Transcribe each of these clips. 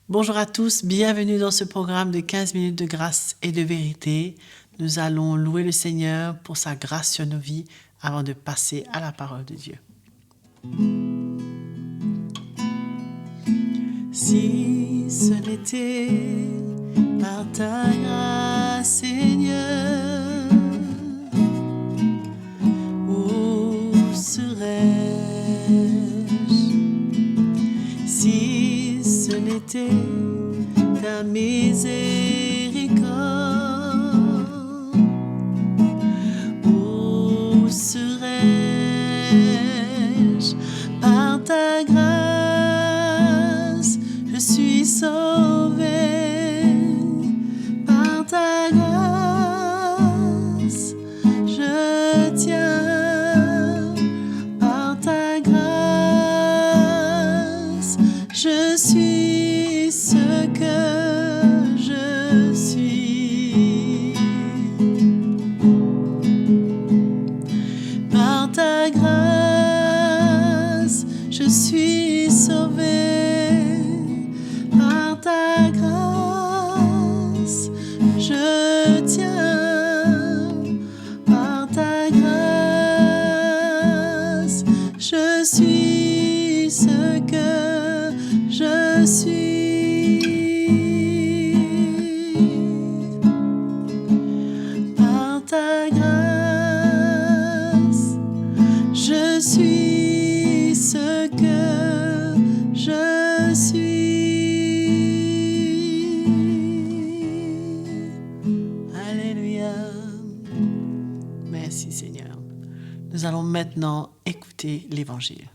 Bonjour à tous, bienvenue dans ce programme de 15 minutes de grâce et de vérité. Nous allons louer le Seigneur pour sa grâce sur nos vies avant de passer à la parole de Dieu. Si ce n'était par ta grâce, Seigneur, où serais-je? Si ce n'était ta miséricorde, où serais-je? Par ta grâce, je suis sauvé. Par ta grâce, je tiens. Par ta grâce, je suis ce que je suis. Par ta grâce, je suis sauvé. Par ta grâce, je tiens. Par ta grâce, je suis ce que je suis. Par ta grâce, je suis ce que je suis. Alléluia. Merci Seigneur. Nous allons maintenant écouter l'Évangile.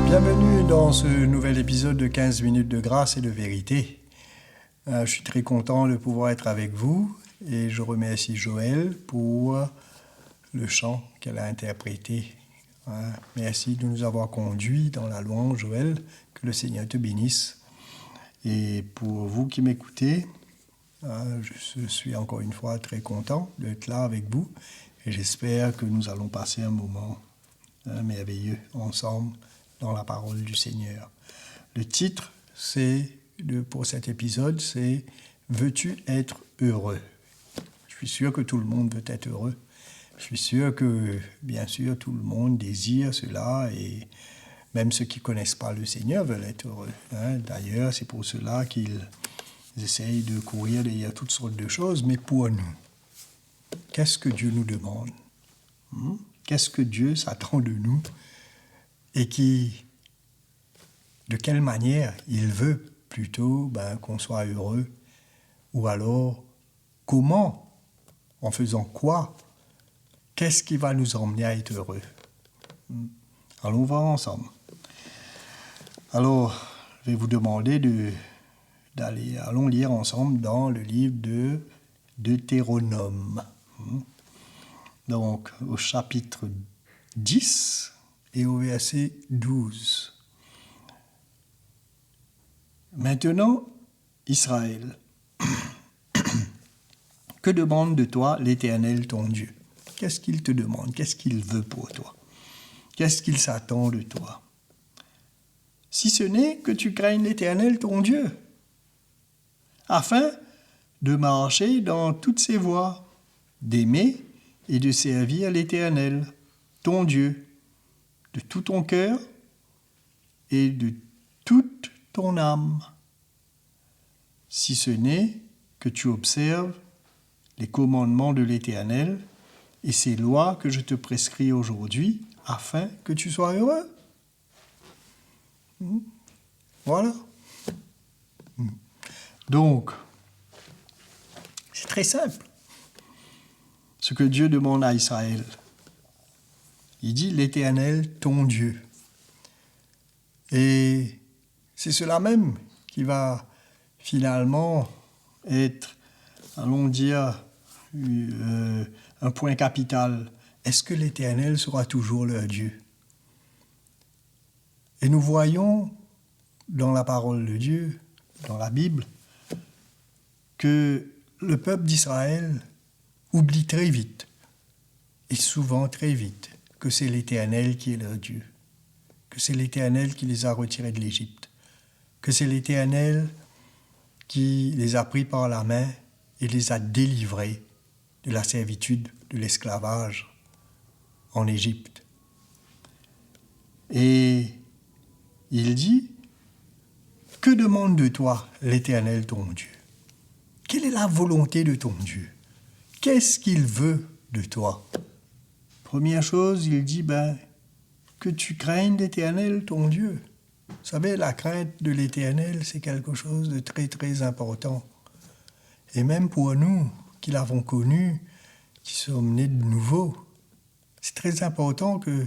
Bienvenue dans ce nouvel épisode de 15 minutes de grâce et de vérité. Je suis très content de pouvoir être avec vous et je remercie Joël pour le chant qu'elle a interprété. Merci de nous avoir conduits dans la louange, Joël. Que le Seigneur te bénisse. Et pour vous qui m'écoutez, je suis encore une fois très content d'être là avec vous et j'espère que nous allons passer un moment merveilleux ensemble dans la parole du Seigneur. Le titre pour cet épisode, c'est « Veux-tu être heureux ?» Je suis sûr que tout le monde veut être heureux. Je suis sûr que, bien sûr, tout le monde désire cela et même ceux qui ne connaissent pas le Seigneur veulent être heureux. D'ailleurs, c'est pour cela qu'ils essayent de courir derrière toutes sortes de choses. Mais pour nous, qu'est-ce que Dieu nous demande ? Qu'est-ce que Dieu s'attend de nous ? Et de quelle manière il veut plutôt qu'on soit heureux, ou alors comment, en faisant quoi, qu'est-ce qui va nous emmener à être heureux? Allons voir ensemble. Alors, je vais vous demander allons lire ensemble dans le livre de Deutéronome. Donc, au chapitre 10 et au verset 12. Maintenant, Israël, que demande de toi l'Éternel ton Dieu? Qu'est-ce qu'il te demande? Qu'est-ce qu'il veut pour toi? Qu'est-ce qu'il s'attend de toi? Si ce n'est que tu craignes l'Éternel ton Dieu, afin de marcher dans toutes ses voies, d'aimer et de servir l'Éternel, ton Dieu, de tout ton cœur et de toute ton âme. Si ce n'est que tu observes les commandements de l'Éternel et ces lois que je te prescris aujourd'hui, afin que tu sois heureux. Voilà. Donc, c'est très simple. Ce que Dieu demande à Israël. Il dit l'Éternel, ton Dieu. Et c'est cela même qui va finalement être, allons dire, un point capital. Est-ce que l'Éternel sera toujours leur Dieu? Et nous voyons dans la parole de Dieu, dans la Bible, que le peuple d'Israël oublie très vite, et souvent très vite, que c'est l'Éternel qui est leur Dieu, que c'est l'Éternel qui les a retirés de l'Égypte, que c'est l'Éternel qui les a pris par la main et les a délivrés de la servitude, de l'esclavage en Égypte. Et il dit, que demande de toi l'Éternel ton Dieu? Quelle est la volonté de ton Dieu? Qu'est-ce qu'il veut de toi? Première chose, il dit, que tu craignes l'Éternel ton Dieu. Vous savez, la crainte de l'Éternel, c'est quelque chose de très, très important. Et même pour nous, qui l'avons connu, qui sommes nés de nouveau, c'est très important que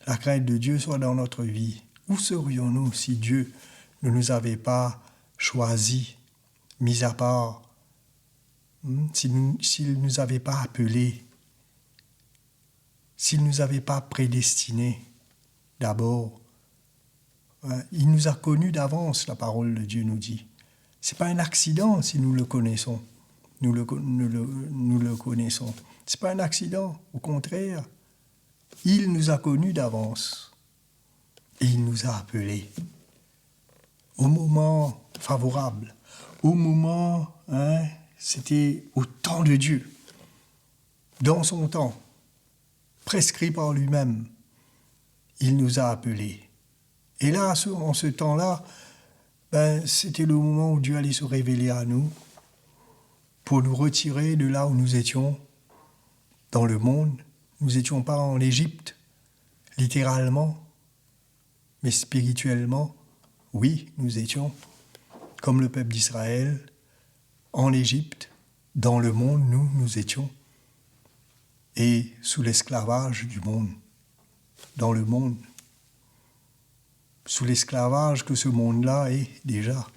la crainte de Dieu soit dans notre vie. Où serions-nous si Dieu ne nous avait pas choisis, mis à part, s'il ne nous avait pas appelés, s'il ne nous avait pas prédestinés d'abord? Il nous a connus d'avance, la parole de Dieu nous dit. Ce n'est pas un accident si nous le connaissons. Nous le connaissons. Ce n'est pas un accident, au contraire. Il nous a connus d'avance et il nous a appelés au moment favorable, au moment, c'était au temps de Dieu, dans son temps, prescrit par lui-même. Il nous a appelés. Et là, en ce temps-là, c'était le moment où Dieu allait se révéler à nous pour nous retirer de là où nous étions, dans le monde. Nous n'étions pas en Égypte, littéralement, mais spirituellement, oui, nous étions, comme le peuple d'Israël, en Égypte, dans le monde, nous étions, et sous l'esclavage du monde, dans le monde, sous l'esclavage que ce monde-là est déjà,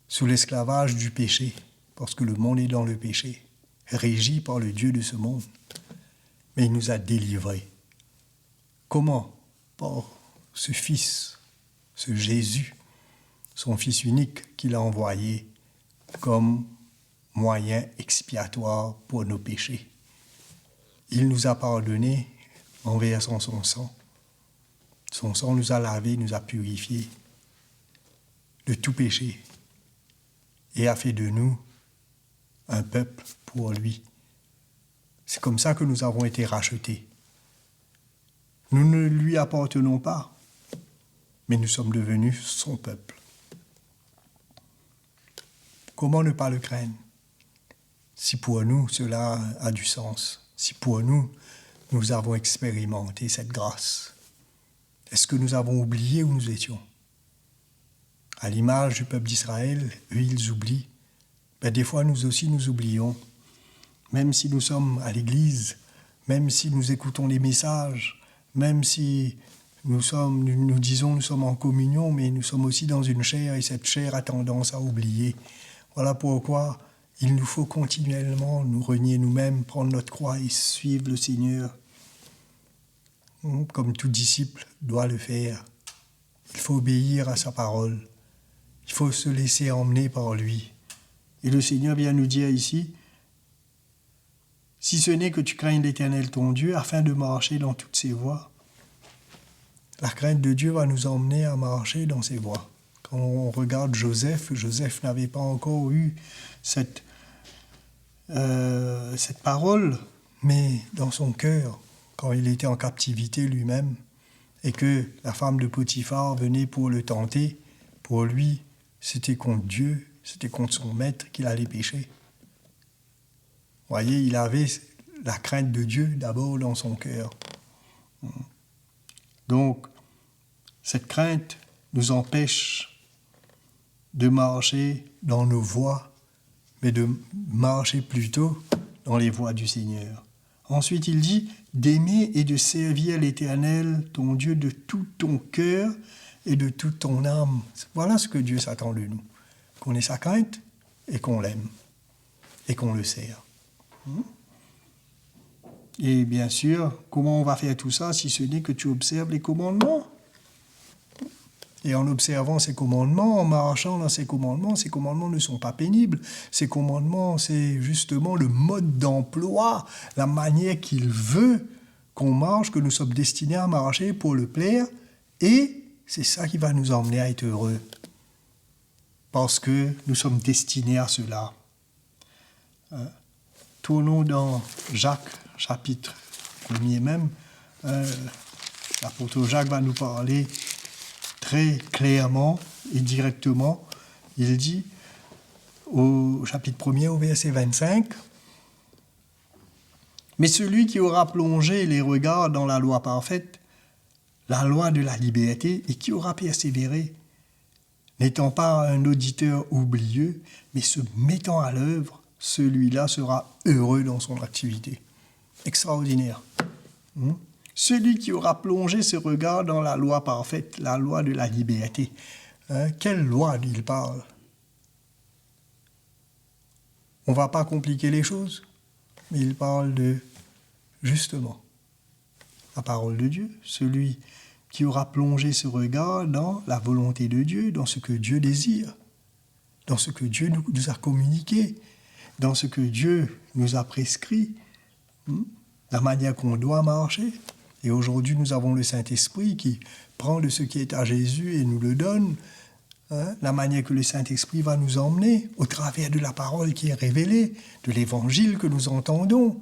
sous l'esclavage du péché, parce que le monde est dans le péché, régi par le Dieu de ce monde. Mais il nous a délivrés. Comment? Par ce Fils, ce Jésus, son Fils unique qu'il a envoyé comme moyen expiatoire pour nos péchés. Il nous a pardonné en versant son sang. Son sang nous a lavés, nous a purifiés de tout péché et a fait de nous un peuple pour lui. C'est comme ça que nous avons été rachetés. Nous ne lui appartenons pas, mais nous sommes devenus son peuple. Comment ne pas le craindre? Si pour nous cela a du sens, si pour nous, nous avons expérimenté cette grâce, est-ce que nous avons oublié où nous étions? À l'image du peuple d'Israël, eux, ils oublient. Des fois, nous aussi, nous oublions. Même si nous sommes à l'église, même si nous écoutons les messages, même si nous disons nous sommes en communion, mais nous sommes aussi dans une chair et cette chair a tendance à oublier. Voilà pourquoi il nous faut continuellement nous renier nous-mêmes, prendre notre croix et suivre le Seigneur, comme tout disciple doit le faire. Il faut obéir à sa parole. Il faut se laisser emmener par lui. Et le Seigneur vient nous dire ici, si ce n'est que tu craignes l'Éternel ton Dieu, afin de marcher dans toutes ses voies. La crainte de Dieu va nous emmener à marcher dans ses voies. Quand on regarde Joseph, Joseph n'avait pas encore eu cette parole, mais dans son cœur, quand il était en captivité lui-même, et que la femme de Potiphar venait pour le tenter, pour lui, c'était contre Dieu, c'était contre son maître qu'il allait pécher. Vous voyez, il avait la crainte de Dieu d'abord dans son cœur. Donc, cette crainte nous empêche de marcher dans nos voies, mais de marcher plutôt dans les voies du Seigneur. Ensuite, il dit d'aimer et de servir l'Éternel, ton Dieu, de tout ton cœur et de toute ton âme. Voilà ce que Dieu s'attend de nous. Qu'on ait sa crainte et qu'on l'aime et qu'on le sert. Et bien sûr, comment on va faire tout ça si ce n'est que tu observes les commandements? Et en observant ces commandements, en marchant dans ces commandements ne sont pas pénibles. Ces commandements, c'est justement le mode d'emploi, la manière qu'il veut qu'on marche, que nous sommes destinés à marcher pour le plaire. Et c'est ça qui va nous emmener à être heureux. parce que nous sommes destinés à cela. Tournons dans Jacques, chapitre 1er même. L'apôtre Jacques va nous parler très clairement et directement. Il dit au chapitre 1er, au verset 25, « Mais celui qui aura plongé les regards dans la loi parfaite, la loi de la liberté, et qui aura persévéré, n'étant pas un auditeur oublieux, mais se mettant à l'œuvre, celui-là sera heureux dans son activité. » Extraordinaire. Celui qui aura plongé ses regards dans la loi parfaite, la loi de la liberté. Quelle loi il parle? On ne va pas compliquer les choses, mais il parle de, justement, la parole de Dieu. Celui qui aura plongé ses regards dans la volonté de Dieu, dans ce que Dieu désire, dans ce que Dieu nous a communiqué, dans ce que Dieu nous a prescrit, la manière qu'on doit marcher. Et aujourd'hui, nous avons le Saint-Esprit qui prend de ce qui est à Jésus et nous le donne, la manière que le Saint-Esprit va nous emmener au travers de la parole qui est révélée, de l'évangile que nous entendons.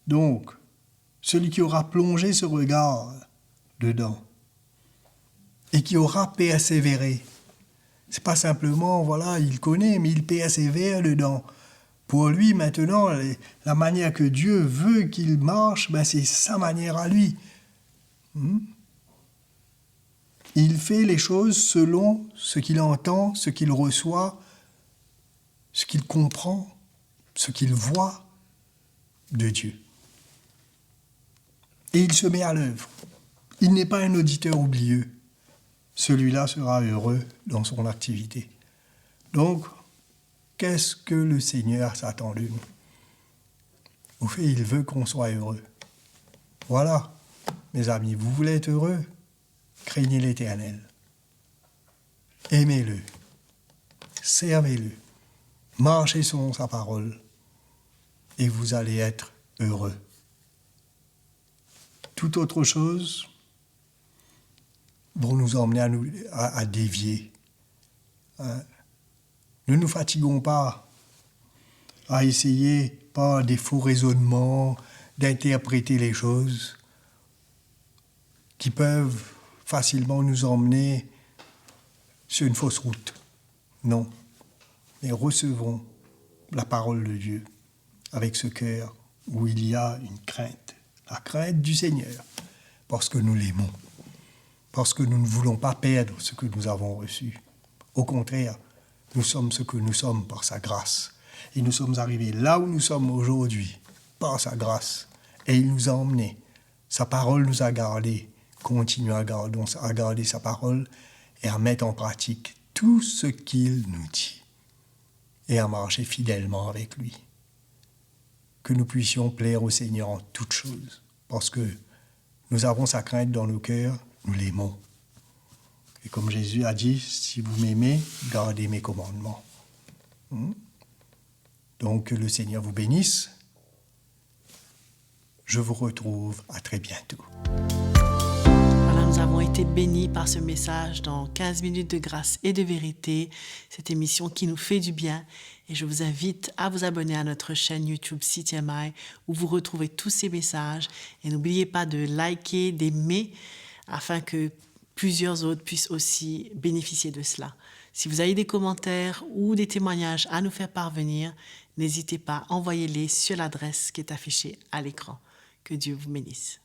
Donc, celui qui aura plongé ce regard dedans et qui aura persévéré, c'est pas simplement, voilà, il connaît, mais il persévère dedans. Pour lui, maintenant, la manière que Dieu veut qu'il marche, c'est sa manière à lui. Il fait les choses selon ce qu'il entend, ce qu'il reçoit, ce qu'il comprend, ce qu'il voit de Dieu. Et il se met à l'œuvre. Il n'est pas un auditeur oublieux. Celui-là sera heureux dans son activité. Donc, qu'est-ce que le Seigneur s'attend de nous? Au fait, il veut qu'on soit heureux. Voilà, mes amis, vous voulez être heureux? Craignez l'Éternel. Aimez-le. Servez-le. Marchez selon sa parole. Et vous allez être heureux. Toute autre chose vont nous emmener à dévier. Ne nous fatiguons pas à essayer, par des faux raisonnements, d'interpréter les choses qui peuvent facilement nous emmener sur une fausse route. Non. Mais recevons la parole de Dieu avec ce cœur où il y a une crainte. La crainte du Seigneur, parce que nous l'aimons, parce que nous ne voulons pas perdre ce que nous avons reçu. Au contraire, nous sommes ce que nous sommes par sa grâce. Et nous sommes arrivés là où nous sommes aujourd'hui, par sa grâce. Et il nous a emmenés. Sa parole nous a gardés. Continuons à garder sa parole et à mettre en pratique tout ce qu'il nous dit. Et à marcher fidèlement avec lui. Que nous puissions plaire au Seigneur en toutes choses. Parce que nous avons sa crainte dans nos cœurs, nous l'aimons. Et comme Jésus a dit, si vous m'aimez, gardez mes commandements. Donc que le Seigneur vous bénisse. Je vous retrouve à très bientôt. Voilà, nous avons été bénis par ce message dans 15 minutes de grâce et de vérité, cette émission qui nous fait du bien. Et je vous invite à vous abonner à notre chaîne YouTube CTMI où vous retrouvez tous ces messages. Et n'oubliez pas de liker, d'aimer, afin que plusieurs autres puissent aussi bénéficier de cela. Si vous avez des commentaires ou des témoignages à nous faire parvenir, n'hésitez pas, envoyez-les sur l'adresse qui est affichée à l'écran. Que Dieu vous bénisse.